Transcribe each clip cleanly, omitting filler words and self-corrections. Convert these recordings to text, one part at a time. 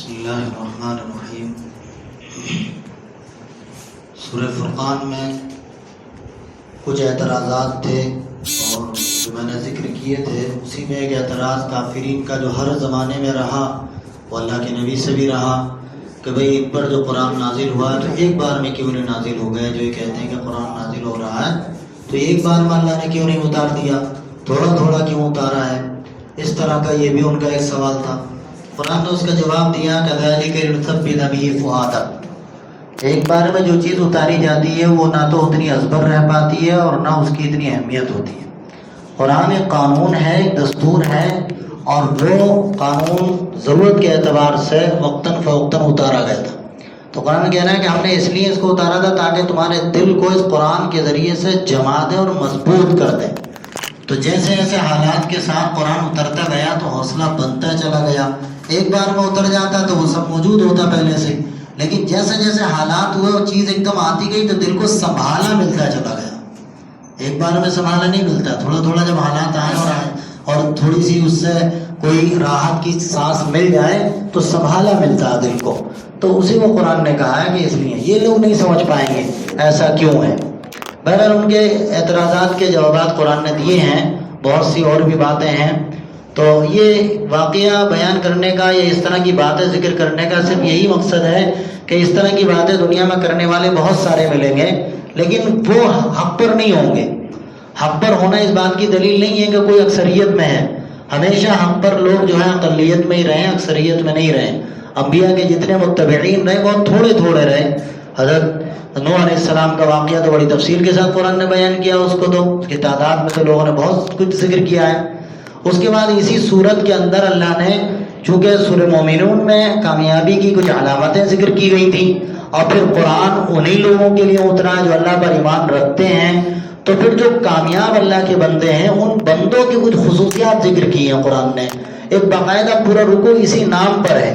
بسم اللہ الرحمن الرحیم۔ سورہ فرقان میں کچھ اعتراضات تھے اور جو میں نے ذکر کیے تھے اسی میں ایک اعتراض کافرین کا جو ہر زمانے میں رہا وہ اللہ کے نبی سے بھی رہا کہ بھئی ان پر جو قرآن نازل ہوا ہے تو ایک بار میں کیوں نہیں نازل ہو گئے، جو یہ کہتے ہیں کہ قرآن نازل ہو رہا ہے تو ایک بار میں اللہ نے کیوں نہیں اتار دیا، تھوڑا تھوڑا کیوں اتارا ہے۔ اس طرح کا یہ بھی ان کا ایک سوال تھا۔ قرآن نے اس کا جواب دیا كَذَلِكَ لِنُثَبِّتَ بِهِ فُؤَادَكَ، ایک بار میں جو چیز اتاری جاتی ہے وہ نہ تو اتنی ازبر رہ پاتی ہے اور نہ اس کی اتنی اہمیت ہوتی ہے۔ قرآن ایک قانون ہے، ایک دستور ہے، اور وہ قانون ضرورت کے اعتبار سے وقتاً فوقتاً اتارا گیا تھا۔ تو قرآن کہنا ہے کہ ہم نے اس لیے اس کو اتارا تھا تاکہ تمہارے دل کو اس قرآن کے ذریعے سے جما دیں اور مضبوط کر دیں۔ تو جیسے جیسے حالات کے ساتھ قرآن اترتا گیا تو حوصلہ بنتا چلا گیا۔ ایک بار میں اتر جاتا تو وہ سب موجود ہوتا پہلے سے، لیکن جیسے جیسے حالات ہوئے وہ چیز ایک دم آتی گئی تو دل کو سنبھالا ملتا چلا گیا۔ ایک بار میں سنبھالا نہیں ملتا، تھوڑا تھوڑا جب حالات آئے اور تھوڑی سی اس سے کوئی راحت کی سانس مل جائے تو سنبھالا ملتا ہے دل کو۔ تو اسی کو قرآن نے کہا ہے کہ اس لیے یہ لوگ نہیں سمجھ پائیں گے ایسا کیوں ہے۔ بہرحال ان کے اعتراضات کے جوابات قرآن نے دیے ہیں، بہت سی اور بھی باتیں ہیں۔ تو یہ واقعہ بیان کرنے کا یا اس طرح کی باتیں ذکر کرنے کا صرف یہی مقصد ہے کہ اس طرح کی باتیں دنیا میں کرنے والے بہت سارے ملیں گے، لیکن وہ حق پر نہیں ہوں گے۔ حق پر ہونا اس بات کی دلیل نہیں ہے کہ کوئی اکثریت میں ہے۔ ہمیشہ حق پر لوگ جو ہیں اقلیت میں ہی رہیں، اکثریت میں نہیں رہیں۔ انبیاء کے جتنے متبعین رہے بہت تھوڑے تھوڑے رہے۔ حضرت نوح علیہ السلام کا واقعہ تو بڑی تفصیل کے ساتھ قرآن نے بیان کیا، اس کو تو اس کی تعداد میں تو لوگوں نے بہت کچھ ذکر کیا ہے۔ اس کے بعد اسی صورت کے اندر اللہ نے چونکہ سورہ مومنون میں کامیابی کی کچھ علامتیں ذکر کی گئی تھیں اور پھر قرآن انہی لوگوں کے لیے اترا جو اللہ پر ایمان رکھتے ہیں، تو پھر جو کامیاب اللہ کے بندے ہیں ان بندوں کی کچھ خصوصیات ذکر کی ہیں قرآن نے۔ ایک باقاعدہ پورا رکوع اسی نام پر ہے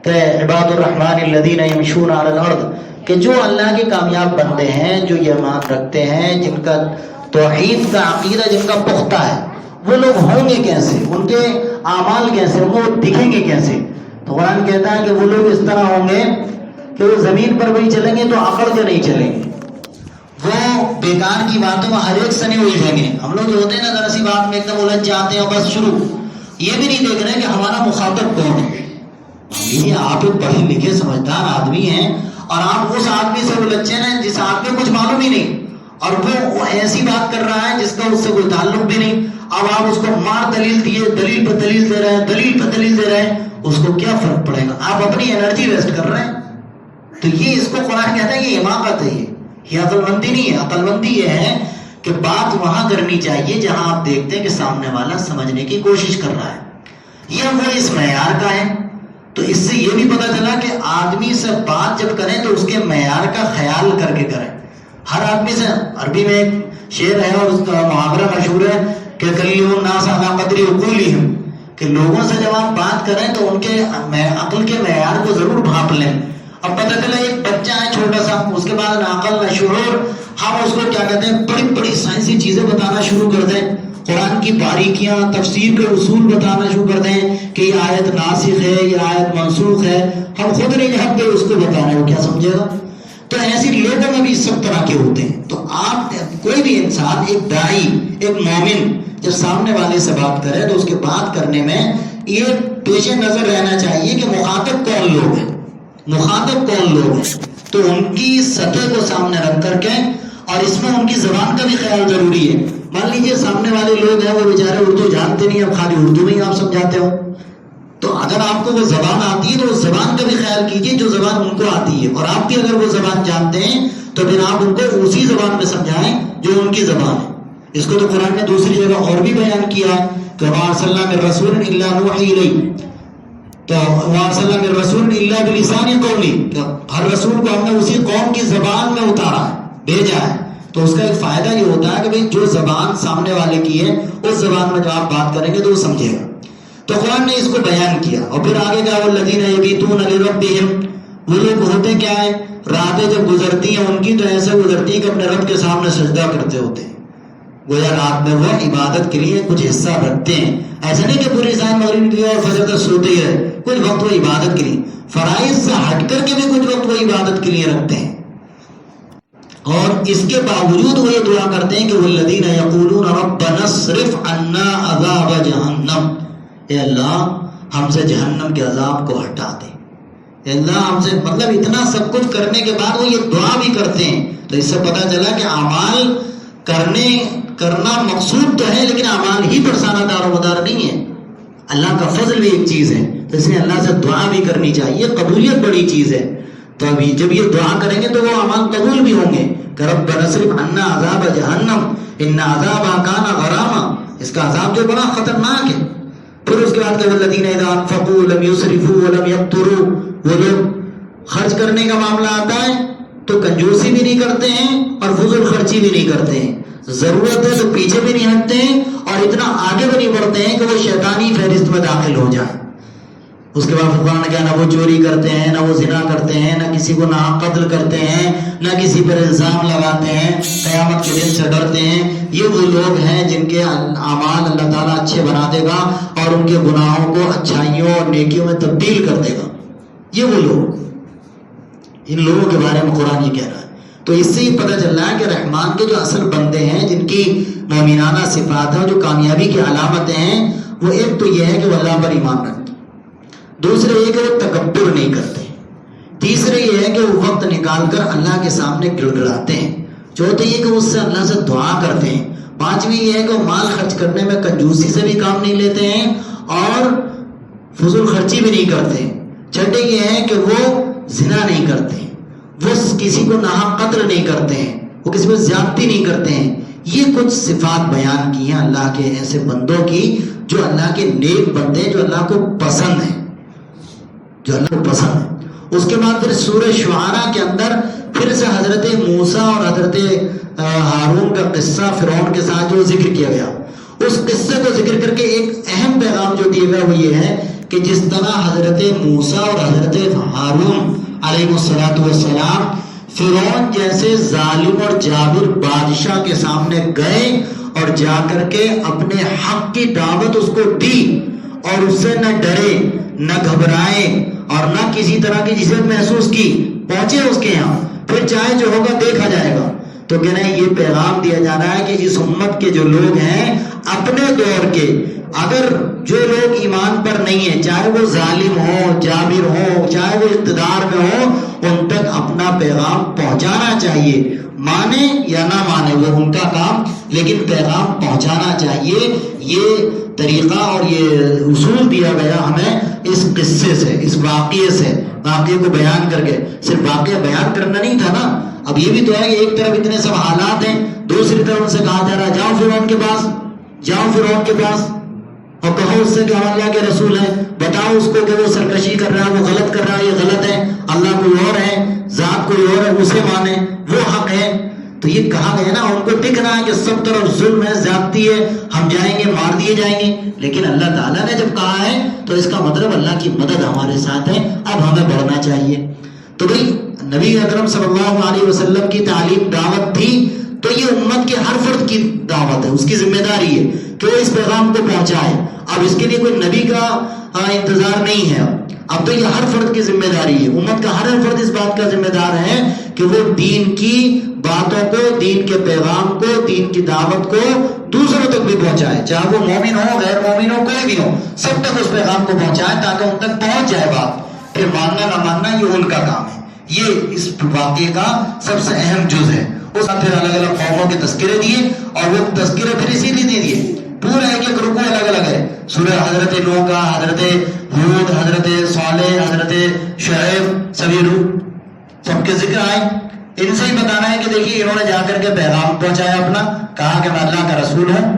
کہ عباد الرحمن الذین یمشون علی الارض، کہ جو اللہ کے کامیاب بندے ہیں، جو یہ ایمان رکھتے ہیں، جن کا توحید کا عقیدہ جن کا پختہ ہے، وہ لوگ ہوں گے کیسے، ان کے اعمال کیسے، وہ دکھیں گے کیسے۔ تو قرآن کہتا ہے کہ وہ لوگ اس طرح ہوں گے کہ وہ زمین پر بھی چلیں گے تو اکڑ کے نہیں چلیں گے، وہ بیکار کی باتوں میں ہر ایک سے نہیں الجھیں گے۔ ہم لوگ جو ہوتے ہیں نا ذرا سی بات میں ایک دم الجھ جاتے ہیں اور بس شروع، یہ بھی نہیں دیکھ رہے کہ ہمارا مخاطب کون ہے۔ یہ آپ ایک پڑھے لکھے سمجھدار آدمی ہیں اور آپ اس آدمی سے الجھے ہیں جس آدمی کو کچھ معلوم ہی نہیں اور وہ ایسی بات کر رہا ہے جس کا اس سے کوئی تعلق بھی نہیں۔ اب آپ اس کو مار دلیل دیے، دلیل پہ دلیل دے رہے ہیں، دلیل پہ دلیل دے رہے ہیں، اس کو کیا فرق پڑے گا؟ آپ اپنی انرجی ویسٹ کر رہے ہیں۔ تو یہ اس کو قرآن کہتا ہے یہ حماقت ہے، یہ عقل مندی نہیں ہے۔ عقل مندی یہ ہے کہ بات وہاں کرنی چاہیے جہاں آپ دیکھتے ہیں کہ سامنے والا سمجھنے کی کوشش کر رہا ہے، یہ وہ اس معیار کا ہے۔ تو اس سے یہ بھی پتہ چلا کہ آدمی سے بات جب کریں تو اس کے معیار کا خیال کر کے کریں۔ ہر آدمی سے، عربی میں ایک شعر ہے اور اس کا محاورہ مشہور ہے کہ کلیہم الناس علی قدر عقولہم، کہ لوگوں سے جب آپ بات کریں تو ان کے عقل کے معیار کو ضرور بھانپ لیں۔ اب پتہ چلا ایک بچہ ہے چھوٹا سا، اس کے بعد نہ عقل نہ شعور، ہم اس کو کیا کہتے ہیں بڑی بڑی سائنسی چیزیں بتانا شروع کر دیں، قرآن کی باریکیاں، تفسیر کے اصول بتانا شروع کر دیں کہ یہ آیت ناسخ ہے، یہ آیت منسوخ ہے، ہم خود نہیں ہم اس کو بتانا ہے، وہ کیا سمجھے گا؟ تو ایسی لوگوں میں بھی سب طرح کے ہوتے ہیں۔ تو آپ کوئی بھی انسان، ایک داعی، ایک مومن جب سامنے والے سے بات کرے تو اس کے بات کرنے میں یہ پیش نظر رہنا چاہیے کہ مخاطب کون لوگ ہیں، مخاطب کون لوگ ہیں، تو ان کی سطح کو سامنے رکھ کر کے، اور اس میں ان کی زبان کا بھی خیال ضروری ہے۔ مان لیجیے سامنے والے لوگ ہیں وہ بیچارے اردو جانتے نہیں، اب خالی اردو میں ہی آپ سمجھاتے ہو، تو اگر آپ کو وہ زبان آتی ہے تو اس زبان کا بھی خیال کیجیے جو زبان ان کو آتی ہے، اور آپ بھی اگر وہ زبان جانتے ہیں تو پھر آپ ان کو اسی زبان میں سمجھائیں جو ان کی زبان ہے۔ اس کو تو قرآن نے دوسری جگہ اور بھی بیان کیا کہ وَمَا أَرْسَلْنَا مِن رَّسُولٍ إِلَّا نُوحِي إِلَيْهِ، تو وَمَا أَرْسَلْنَا مِن رَّسُولٍ إِلَّا بِلِسَانِ قَوْمِهِ، ہر رسول کو ہم نے اسی قوم کی زبان میں اتارا ہے، بھیجا ہے۔ تو اس کا ایک فائدہ یہ ہوتا ہے کہ بھئی جو زبان سامنے والے کی ہے اس زبان میں جب آپ بات کریں گے تو وہ سمجھے گا۔ تو قرآن نے اس کو بیان کیا اور پھر آگے کہا وَالَّذِينَ يَبِيتُونَ لِرَبِّهِمْ، وہ لوگ ہوتے کیا ہیں، راتیں جب گزرتی ہیں ان کی تو ایسے گزرتی ہیں کہ اپنے رب کے سامنے سجدہ کرتے ہوتے ہیں۔ گویا رات میں وہ عبادت کے لیے کچھ حصہ رکھتے ہیں. ایسا نہیں کہ پوری رات مغرب کی اور فجر تک سوتے ہی رہے. کچھ وقت وہ عبادت کے لیے، فرائض سے ہٹ کر کے بھی کچھ وقت وہ عبادت کے لیے رکھتے ہیں. اور اس کے باوجود وہ یہ دعا کرتے ہیں کہ والذین یقولون ربنا اصرف عنا عذاب جہنم، اے اللہ ہم سے جہنم کے عذاب کو ہٹا دے. اے اللہ ہم سے، مطلب اتنا سب کچھ کرنے کے بعد وہ یہ دعا بھی کرتے ہیں. تو اس سے پتہ چلا کہ اعمال کرنا مقصود تو ہے، لیکن اعمال ہی پر سارا دار و مدار نہیں ہے. اللہ کا فضل بھی ایک چیز ہے، تو اس لیے اللہ سے دعا بھی کرنی چاہیے. قبولیت بڑی چیز ہے. تو ابھی جب یہ دعا کریں گے تو وہ اعمال قبول بھی ہوں گے. کہ ربنا اصرف عنا عذاب جہنم ان عذابها کان غراما، اس کا عذاب جو بڑا خطرناک ہے. پھر اس کے بعد کہ والذین اذا انفقوا لم یسرفوا ولم یقتروا، وہ لوگ خرچ کرنے کا معاملہ آتا ہے تو کنجوسی بھی نہیں کرتے ہیں اور فضول خرچی بھی نہیں کرتے ہیں. ضرورت ہے تو پیچھے بھی نہیں ہٹتے ہیں اور اتنا آگے بھی نہیں بڑھتے ہیں کہ وہ شیطانی فہرست میں داخل ہو جائے. اس کے بعد فقہاء نے کہا نہ وہ چوری کرتے ہیں، نہ وہ زنا کرتے ہیں، نہ کسی کو ناحق قتل کرتے ہیں، نہ کسی پر الزام لگاتے ہیں، قیامت کے دن سے ڈرتے ہیں. یہ وہ لوگ ہیں جن کے اعمال اللہ تعالیٰ اچھے بنا دے گا اور ان کے گناہوں کو اچھائیوں اور نیکیوں میں تبدیل کر دے گا. یہ وہ لوگ، ان لوگوں کے بارے میں قرآن یہ کہہ رہا ہے. تو اس سے ہی پتہ چل رہا ہے کہ رحمان کے جو اصل بندے ہیں، جن کی مومنانہ صفات ہیں، جو کامیابی کی علامتیں ہیں، وہ ایک تو یہ ہے کہ وہ اللہ پر ایمان رکھتے، دوسرے یہ کہ وہ تکبر نہیں کرتے، تیسرے یہ ہے کہ وہ وقت نکال کر اللہ کے سامنے گڑ گڑاتے ہیں، چوتھے یہ کہ اس سے اللہ سے دعا کرتے ہیں، پانچویں یہ ہے کہ وہ مال خرچ کرنے میں کنجوسی سے بھی کام نہیں لیتے ہیں اور فضول خرچی بھی نہیں کرتے. چھٹے یہ ہے کہ وہ زنا نہیں کرتے ہیں، وہ کسی کو ناحق قتل نہیں کرتے ہیں، وہ کسی پر زیادتی نہیں کرتے ہیں. یہ کچھ صفات بیان کی ہیں اللہ کے ایسے بندوں کی جو اللہ کے نیک بندے ہیں، جو اللہ کو پسند ہیں، جو اللہ کو پسند ہے. اس کے بعد پھر سورہ شعراء کے اندر پھر سے حضرت موسیٰ اور حضرت ہارون کا قصہ فرعون کے ساتھ جو ذکر کیا گیا، اس قصے کو ذکر کر کے ایک اہم پیغام جو دیا گیا وہ یہ ہے کہ جس طرح حضرت موسیٰ اور حضرت ہارون علیہ السلام فرعون جیسے ظالم اور جابر بادشاہ کے سامنے گئے اور جا کر کے اپنے حق کی دعوت اس کو دی اور اس سے نہ ڈرے نہ گھبرائے اور نہ کسی طرح کی جسے محسوس کی، پہنچے اس کے یہاں، پھر چاہے جو ہوگا دیکھا جائے گا. تو کہنا ہے یہ پیغام دیا جا رہا ہے کہ اس امت کے جو لوگ ہیں اپنے دور کے، اگر جو لوگ ایمان پر نہیں ہیں، چاہے وہ ظالم ہو، جابر ہو، چاہے وہ اقتدار میں ہو، ان تک اپنا پیغام پہنچانا چاہیے. مانے یا نہ مانے وہ ان کا کام، لیکن پیغام پہنچانا چاہیے. یہ طریقہ اور یہ اصول دیا گیا ہمیں اس قصے سے، اس واقعے سے، واقعے کو بیان کر کے. صرف واقعہ بیان کرنا نہیں تھا نا، اب یہ بھی تو ہے کہ ایک طرف اتنے سب حالات ہیں، دوسری طرف ان سے کہا جا رہا ہے جاؤ فرعون کے پاس، جاؤ فرعون کے پاس اور کہو اس سے کہ ہم اللہ کے رسول ہیں، بتاؤ اس کو کہ وہ سرکشی کر رہا ہے، وہ غلط کر رہا ہے، یہ غلط ہے، اللہ کوئی اور ہے، ذات کوئی اور ہے، اسے مانے، وہ حق ہے. تو یہ کہا گیا نا، ان کو دکھ رہا ہے کہ سب طرف ظلم ہے، زیادتی ہے، ہم جائیں گے مار دیے جائیں گے. لیکن اللہ تعالیٰ نے جب کہا ہے تو اس کا مطلب اللہ کی مدد ہمارے ساتھ ہے، اب ہمیں بڑھنا چاہیے. تو بھائی نبی اکرم صلی اللہ علیہ وسلم کی تعلیم دعوت تھی، تو یہ امت کے ہر فرد کی دعوت ہے، اس کی ذمہ داری ہے کہ وہ اس پیغام کو پہنچائے. اب اس کے لیے کوئی نبی کا انتظار نہیں ہے، اب تو یہ ہر فرد کی ذمہ داری ہے. امت کا ہر فرد اس بات کا ذمہ دار ہے کہ وہ دین کی باتوں کو، دین کے پیغام کو، دین کی دعوت کو دوسروں تک بھی پہنچائے، چاہے وہ مومن ہو، غیر مومن ہو، کوئی بھی ہو، سب تک اس پیغام کو پہنچائے تاکہ ان تک پہنچ جائے بات. پھر ماننا نہ ماننا یہ ان کا کام ہے. یہ اس واقعے کا سب سے اہم جز ہے. اس پھر الگ الگ قوموں کے تذکرے دیے اور وہ تذکرے پھر اسی لیے دے دیے، پورا ایک ایک رکوع الگ الگ ہے. سورہ حضرت نوح کا، حضرت ہود، حضرت صالح، حضرت شعیب، سبھی سب کے ذکر آئے. ان سے ہی بتانا ہے کہ دیکھیے انہوں نے جا کر کے پیغام پہنچایا اپنا، کہا کہ میں اللہ کا رسول ہوں،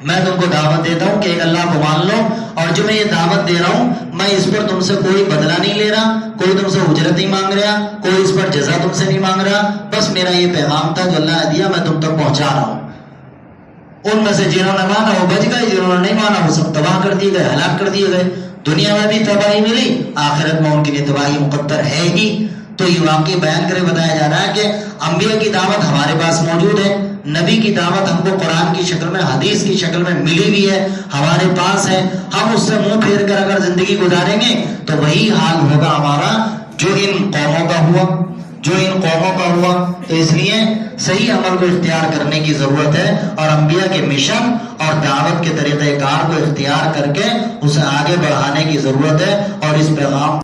میں تم کو دعوت دیتا ہوں کہ ایک اللہ کو مان لو، اور جو میں یہ دعوت دے رہا ہوں میں اس پر تم سے کوئی بدلہ نہیں لے رہا، کوئی تم سے اجرت نہیں مانگ رہا، کوئی اس پر جزا تم سے نہیں مانگ رہا، بس میرا یہ پیغام تھا جو اللہ نے دیا میں تم تک پہنچا رہا ہوں. ان میں سے جنہوں نے مانا وہ بچ گئے، جنہوں نے نہیں مانا وہ سب تباہ کر دیے گئے، ہلاک کر دیے گئے. دنیا میں بھی تباہی ملی، آخرت میں ان کے لیے تباہی مقدر ہے ہی. تو یہ واقعی بیان کرے بتایا جا رہا ہے کہ انبیاء کی دعوت ہمارے پاس موجود ہے، نبی کی دعوت ہم کو قرآن کی شکل میں، حدیث کی شکل میں ملی ہوئی ہے، ہمارے پاس ہے، ہم اس سے منہ پھیر کر اگر زندگی گزاریں گے تو وہی حال ہوگا ہمارا جو ان قوموں کا ہوا. تو اس لیے صحیح عمل کو اختیار کرنے کی ضرورت ہے، اور انبیاء کے مشن اور دعوت کے طریقہ کار کو اختیار کر کے اسے آگے بڑھانے کی ضرورت ہے، اور اس پیغام